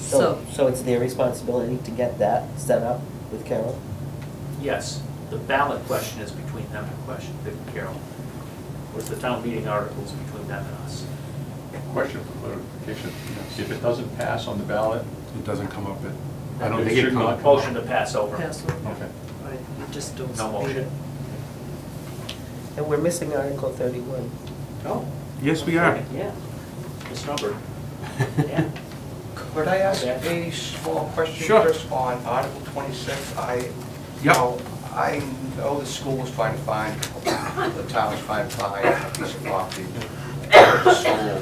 So it's their responsibility to get that set up with Carol? Yes, the ballot question is between them and Carol. Whereas the town meeting articles between them and us. Question for clarification. If it doesn't pass on the ballot, It doesn't come up at, I It don't think it should comes. not. Motion to pass over. Pass over. okay. Right, you just don't. No read motion. it. And we're missing Article 31. Oh. Yes, we are. Yeah. Misnumbered. Yeah. Could I ask Yeah. a small question, Sure. Chris, on Article 26? Yep. I know the school was trying to find, the town was trying to find a piece of property for the school.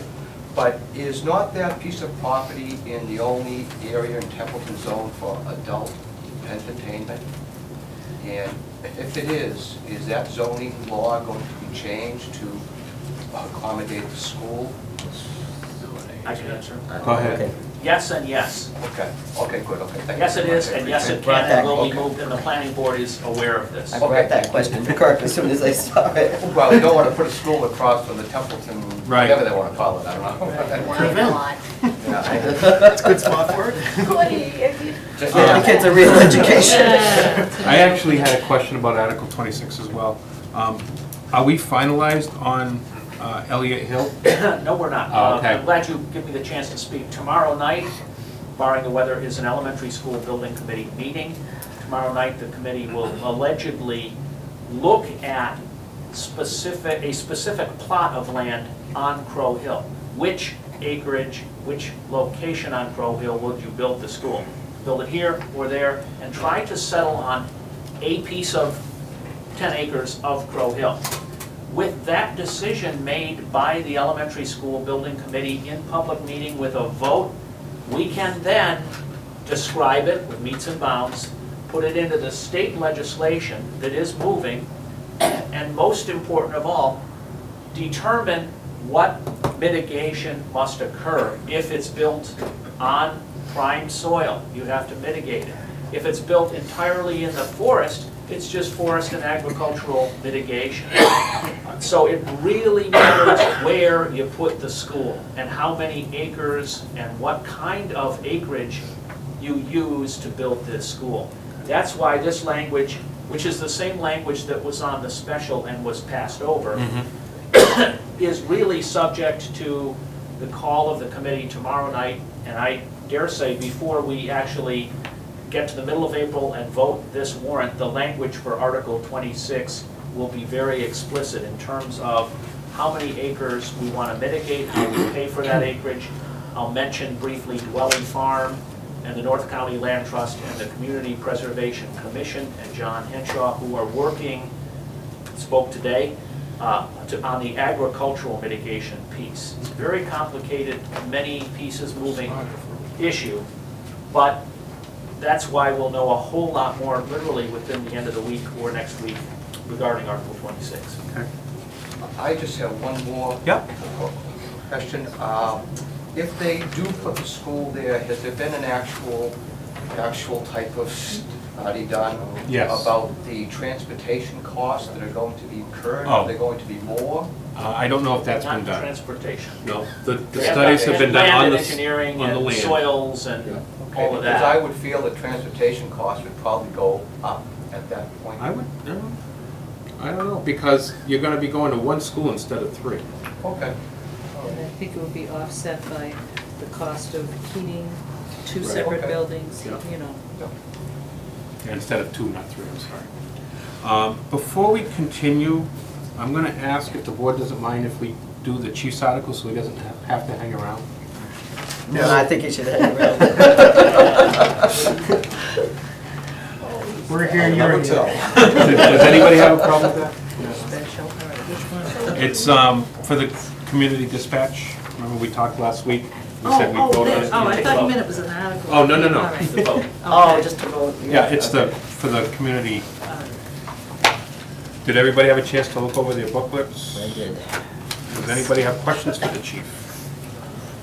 But is not that piece of property in the only area in Templeton zone for adult entertainment? And if it is that zoning law going to be changed to accommodate the school? I can answer. Go ahead. Okay. Yes and yes. Okay, good, okay, thank you. Yes, it is, and yes, it can and will be Okay. moved, and the planning board is aware of this. I brought that question to Kirk as soon as I saw it. Well, you don't want to put a school across from the Templeton, Right. whatever they want to call it, I don't know. Why not? Yeah, That's a good spot for it. Just- Give the kids a real education. I actually had a question about Article 26 as well. Are we finalized on Elliott Hill? No, we're not. Oh, okay. I'm glad you give me the chance to speak. Tomorrow night, barring the weather, is an elementary school building committee meeting. Tomorrow night, the committee will allegedly look at a specific plot of land on Crow Hill. Which acreage, which location on Crow Hill would you build the school? Build it here or there, and try to settle on a piece of 10 acres of Crow Hill. With that decision made by the elementary school building committee in public meeting with a vote, we can then describe it with metes and bounds, put it into the state legislation that is moving, and most important of all, determine what mitigation must occur. If it's built on prime soil, you have to mitigate it. If it's built entirely in the forest, it's just forest and agricultural mitigation. So it really matters where you put the school and how many acres and what kind of acreage you use to build this school. That's why this language, which is the same language that was on the special and was passed over, is really subject to the call of the committee tomorrow night, and I dare say before we actually get to the middle of April and vote this warrant, the language for Article 26 will be very explicit in terms of how many acres we want to mitigate, how we pay for that acreage. I'll mention briefly Dwelling Farm and the North County Land Trust and the Community Preservation Commission and John Henshaw, who are working, spoke today, on the agricultural mitigation piece. It's a very complicated, many pieces moving issue, but that's why we'll know a whole lot more literally within the end of the week or next week regarding Article 26. Okay. I just have one more Yep. question. If they do put the school there, has there been an actual type of study done Yes. about the transportation costs that are going to be incurred? Oh. Are they going to be more? I don't know if that's been Not done. transportation. No, the Yeah, studies have been done land on and the, engineering on the and land. soils and Okay, all of because I that. would feel that transportation costs would probably go up at that point. I would, no, I don't know, because you're gonna be going to one school instead of three. Okay. And I think it would be offset by the cost of heating two Right. separate Okay. buildings, Yeah. you know. Instead of two, not three, I'm sorry. Before we continue, I'm gonna ask if the board doesn't mind if we do the chief's article so he doesn't have to hang around. No, I think you should hang around. We're here, you're here. Does anybody have a problem with that? It's for the community dispatch. Remember we talked last week? We said we voted on it. I thought you meant it was an article. Oh, no. All right. The vote. Oh, just to vote. Yeah, it's for the community. Did everybody have a chance to look over their booklets? I did. Does anybody have questions for the chief?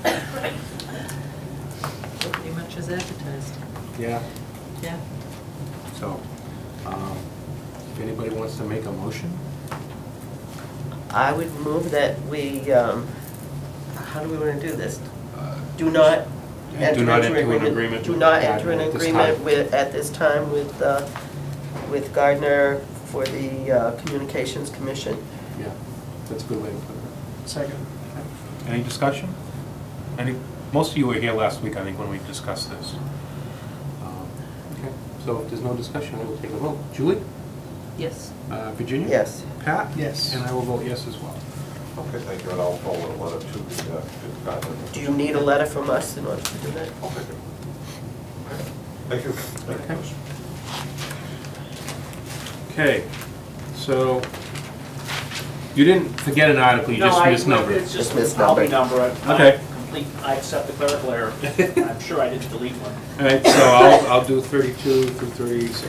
Pretty much as advertised. Yeah. Yeah. So, if anybody wants to make a motion? I would move that we, how do we want to do this? Do not enter Do not into enter an agreement. Do with not enter an Gardner at this agreement time. at this time with Gardner for the Communications Commission. Yeah, that's a good way to put it. Second. Any discussion? Most of you were here last week, I think, when we discussed this. Okay, so if there's no discussion, I will take a vote. Julie? Yes. Virginia? Yes. Pat? Yes. And I will vote yes as well. Okay, thank you, and I'll forward a letter to the Gardner. Do you need a letter from us in order to do that? I'll take it. Thank you. Okay, so you didn't forget an article, you just misnumbered. It's just Just a copy misnumbered. number. Okay. I accept the clerical error. I'm sure I didn't delete one. All right, so I'll do 32 through 36.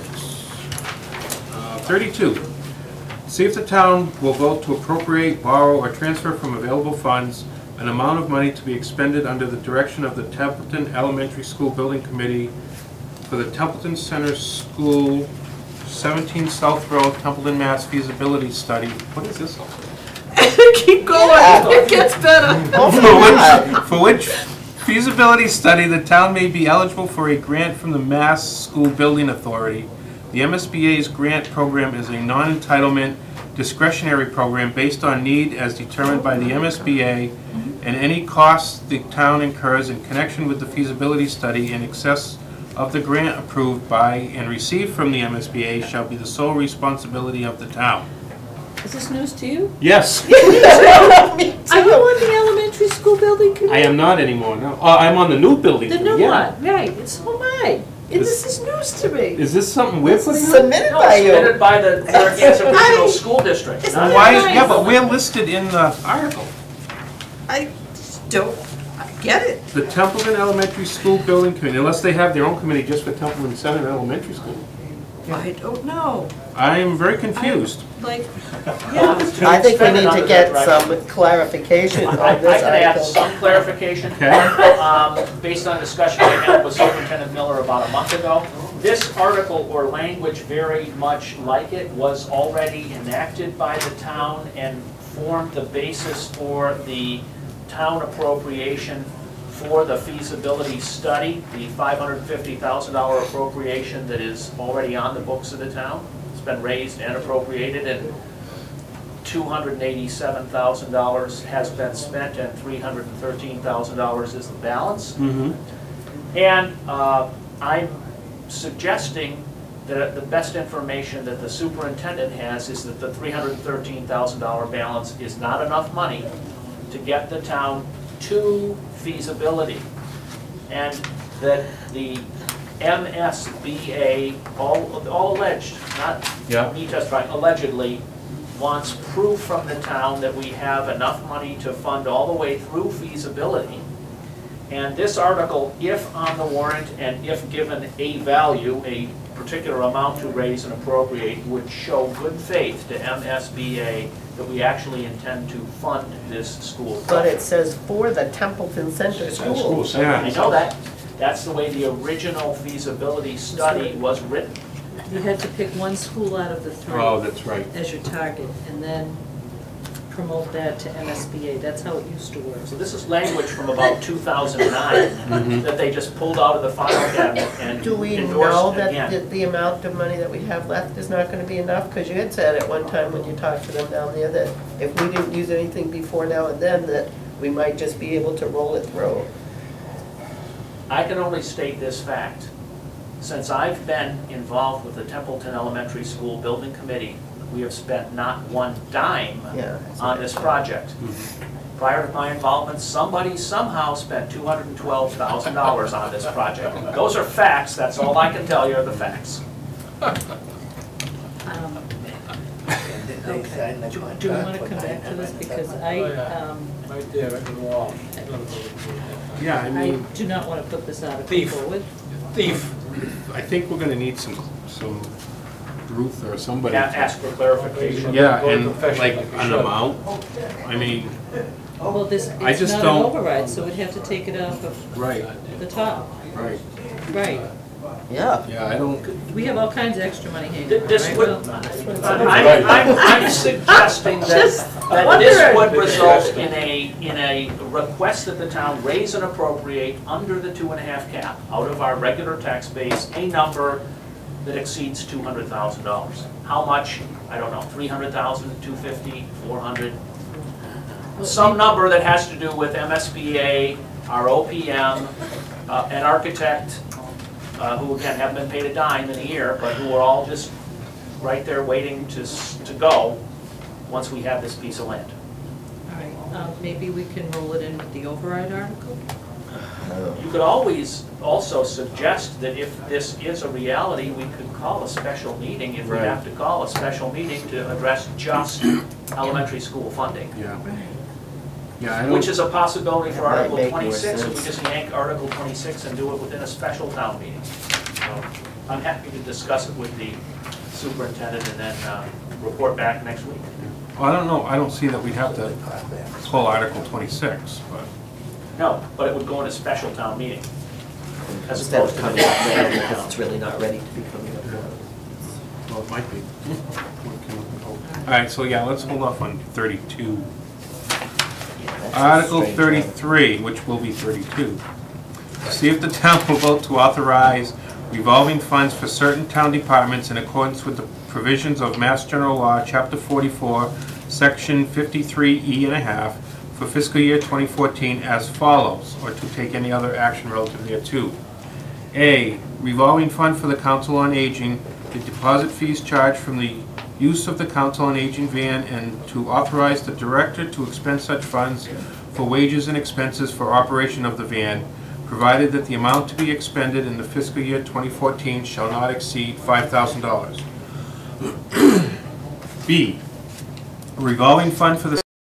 32, see if the town will vote to appropriate, borrow, or transfer from available funds an amount of money to be expended under the direction of the Templeton Elementary School Building Committee for the Templeton Center School, 17 South Road, Templeton, Mass. Feasibility Study. What is this? Keep going, it gets better. For which feasibility study the town may be eligible for a grant from the Mass School Building Authority. The MSBA's grant program is a non-entitlement discretionary program based on need as determined by the MSBA, and any costs the town incurs in connection with the feasibility study in excess of the grant approved by and received from the MSBA shall be the sole responsibility of the town. Is this news to you? Yes. Are you on the elementary school building committee? I am not anymore, no. I'm on the new building. The committee, new yeah. one, right, and so am I. And this is news to me. Is this something we're putting on? Submitted No, by it's you. submitted by the Narragansett Regional School District. It's not- not Why, nice. yeah, but we're listed in the article. I just don't get it. The Templeton Elementary School Building Committee, unless they have their own committee just for Templeton Center Elementary School. I don't know. I am very confused. Like, yeah. I think we need to Under get that some clarification I on this can add article. some clarification. Okay. Based on discussion I had with Superintendent Miller about a month ago. This article or language very much like it was already enacted by the town and formed the basis for the town appropriation for the feasibility study, the $550,000 appropriation that is already on the books of the town. It's been raised and appropriated, and $287,000 has been spent and $313,000 is the balance. Mm-hmm. And I'm suggesting that the best information that the superintendent has is that the $313,000 balance is not enough money to get the town to feasibility. And that the MSBA, all alleged, not Yeah. me testifying, allegedly wants proof from the town that we have enough money to fund all the way through feasibility. And this article, if on the warrant and if given a value, a particular amount to raise and appropriate, would show good faith to MSBA that we actually intend to fund this school. But it says for the Templeton Center School. Yeah. I know that. That's the way the original feasibility study was written. You had to pick one school out of the three Oh, that's right. as your target, and then promote that to MSBA. That's how it used to work. So this is language from about 2009 that they just pulled out of the file cabinet and Do we know endorsed that again. the amount of money that we have left is not going to be enough? Because you had said at one time when you talked to them down there that if we didn't use anything before now and then, that we might just be able to roll it through. I can only state this fact. Since I've been involved with the Templeton Elementary School Building Committee, we have spent not one dime Yeah. on this project. prior to my involvement, somebody somehow spent $212,000 on this project. Those are facts, that's all I can tell you are the facts. Do we want to come back to this, because Right there at the wall. Yeah, I I mean, do not want to put this article Thief. forward. thief. I think we're gonna need some Ruth or somebody. Ask for clarification. Yeah, and like an amount, I mean, Well, this, I it's just not an don't- override, so we'd have to take it off of right, the top. right. Right. Yeah. Yeah, I don't, We have all kinds of extra money hanging around, This right? would, Well, that's what it's I'm suggesting that this would result in a request that the town raise and appropriate under the 2.5 cap, out of our regular tax base, a number that exceeds $200,000. How much? I don't know, 300,000, 250, 400? Some number that has to do with MSBA, our OPM, an architect, who again haven't been paid a dime in a year, but who are all just right there waiting to go once we have this piece of land. All right, maybe we can roll it in with the override article? You could always also suggest that if this is a reality, we could call a special meeting, if we have to call a special meeting to address just elementary school funding. yeah. Yeah, I don't. Which is a possibility for That might Article make more 26, if we sense. just yank Article 26 and do it within a special town meeting. So I'm happy to discuss it with the superintendent and then report back next week. Well, I don't know, I don't see that we'd have to pull Article 26, but, No, but it would go in a special town meeting. As Instead of opposed to coming the up now, annual because town. it's really not ready to be coming up now. well, it might be. All right, so yeah, let's hold off on 32. That's a Article strange 33, which will be 32. See if the town will vote to authorize revolving funds for certain town departments in accordance with the provisions of Mass General Law, Chapter 44, Section 53E and a half, for fiscal year 2014 as follows, or to take any other action relative thereto. A, revolving fund for the Council on Aging, the deposit fees charged from the use of the Council on Aging van, and to authorize the director to expend such funds for wages and expenses for operation of the van, provided that the amount to be expended in the fiscal year 2014 shall not exceed $5,000. B, a revolving fund for the